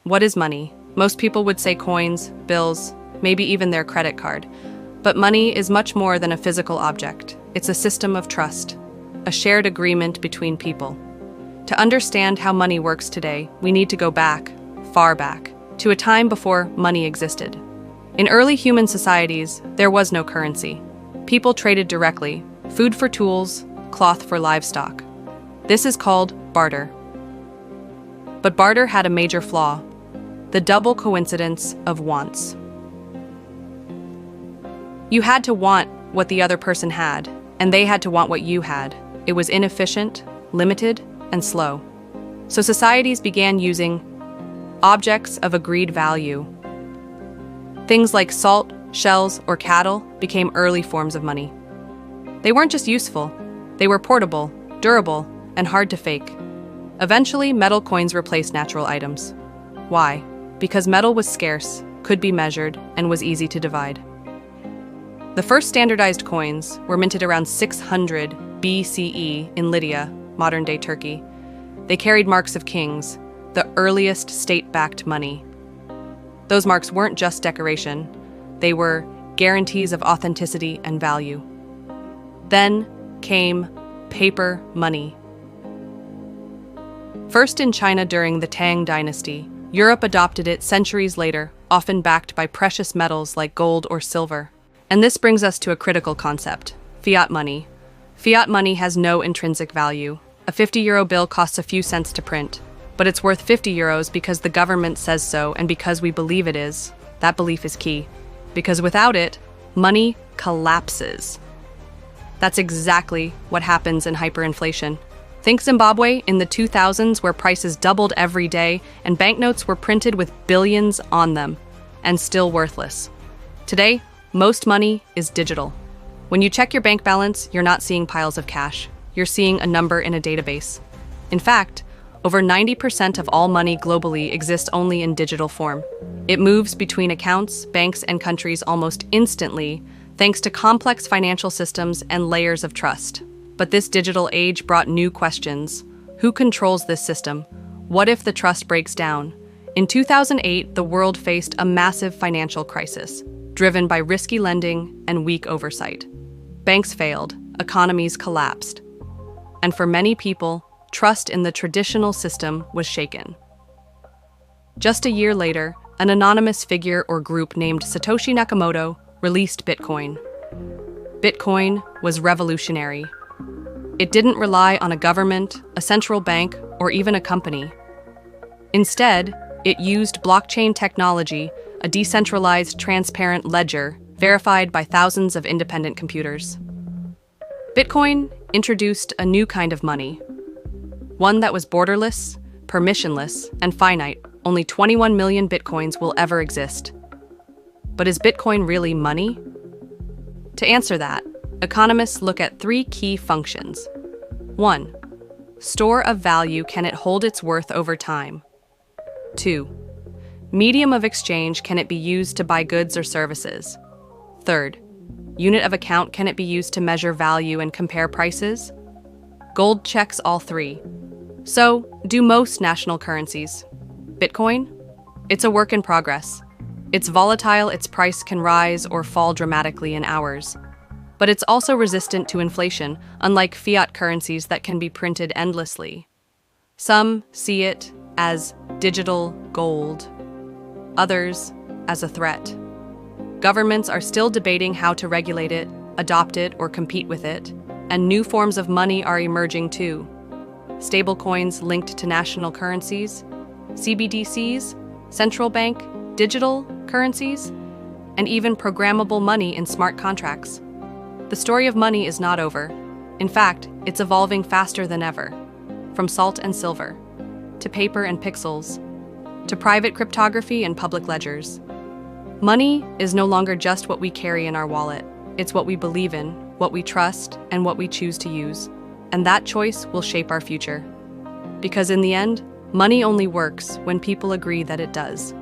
What is money? Most people would say coins, bills, maybe even their credit card. But money is much more than a physical object. It's a system of trust, a shared agreement between people. To understand how money works today, we need to go back, far back, to a time before money existed. In early human societies, there was no currency. People traded directly, food for tools, cloth for livestock. This is called barter. But barter had a major flaw: the double coincidence of wants. You had to want what the other person had, and they had to want what you had. It was inefficient, limited, and slow. So societies began using objects of agreed value. Things like salt, shells, or cattle became early forms of money. They weren't just useful, they were portable, durable, and hard to fake. Eventually, metal coins replaced natural items. Why? Because metal was scarce, could be measured, and was easy to divide. The first standardized coins were minted around 600 BCE in Lydia, modern-day Turkey. They carried marks of kings, the earliest state-backed money. Those marks weren't just decoration, they were guarantees of authenticity and value. Then came paper money. First in China during the Tang Dynasty, Europe adopted it centuries later, often backed by precious metals like gold or silver. And this brings us to a critical concept: fiat money. Fiat money has no intrinsic value. A 50-euro bill costs a few cents to print, but it's worth 50 euros because the government says so and because we believe it is. That belief is key. Because without it, money collapses. That's exactly what happens in hyperinflation. Think Zimbabwe in the 2000s, where prices doubled every day and banknotes were printed with billions on them, and still worthless. Today, most money is digital. When you check your bank balance, you're not seeing piles of cash. You're seeing a number in a database. In fact, over 90% of all money globally exists only in digital form. It moves between accounts, banks, and countries almost instantly, thanks to complex financial systems and layers of trust. But this digital age brought new questions. Who controls this system? What if the trust breaks down? In 2008, the world faced a massive financial crisis, driven by risky lending and weak oversight. Banks failed, economies collapsed, and for many people, trust in the traditional system was shaken. Just a year later, an anonymous figure or group named Satoshi Nakamoto released Bitcoin. Bitcoin was revolutionary. It didn't rely on a government, a central bank, or even a company. Instead, it used blockchain technology, a decentralized, transparent ledger verified by thousands of independent computers. Bitcoin introduced a new kind of money, one that was borderless, permissionless, and finite. Only 21 million Bitcoins will ever exist. But is Bitcoin really money? To answer that, economists look at three key functions. 1. Store of value. Can it hold its worth over time? 2. Medium of exchange. Can it be used to buy goods or services? 3. Unit of account. Can it be used to measure value and compare prices? Gold checks all three. So, do most national currencies. Bitcoin? It's a work in progress. It's volatile, its price can rise or fall dramatically in hours. But it's also resistant to inflation, unlike fiat currencies that can be printed endlessly. Some see it as digital gold, others as a threat. Governments are still debating how to regulate it, adopt it, or compete with it, and new forms of money are emerging too. Stablecoins linked to national currencies, CBDCs, central bank, digital currencies, and even programmable money in smart contracts. The story of money is not over. In fact, it's evolving faster than ever. From salt and silver, to paper and pixels, to private cryptography and public ledgers. Money is no longer just what we carry in our wallet. It's what we believe in, what we trust, and what we choose to use. And that choice will shape our future. Because in the end, money only works when people agree that it does.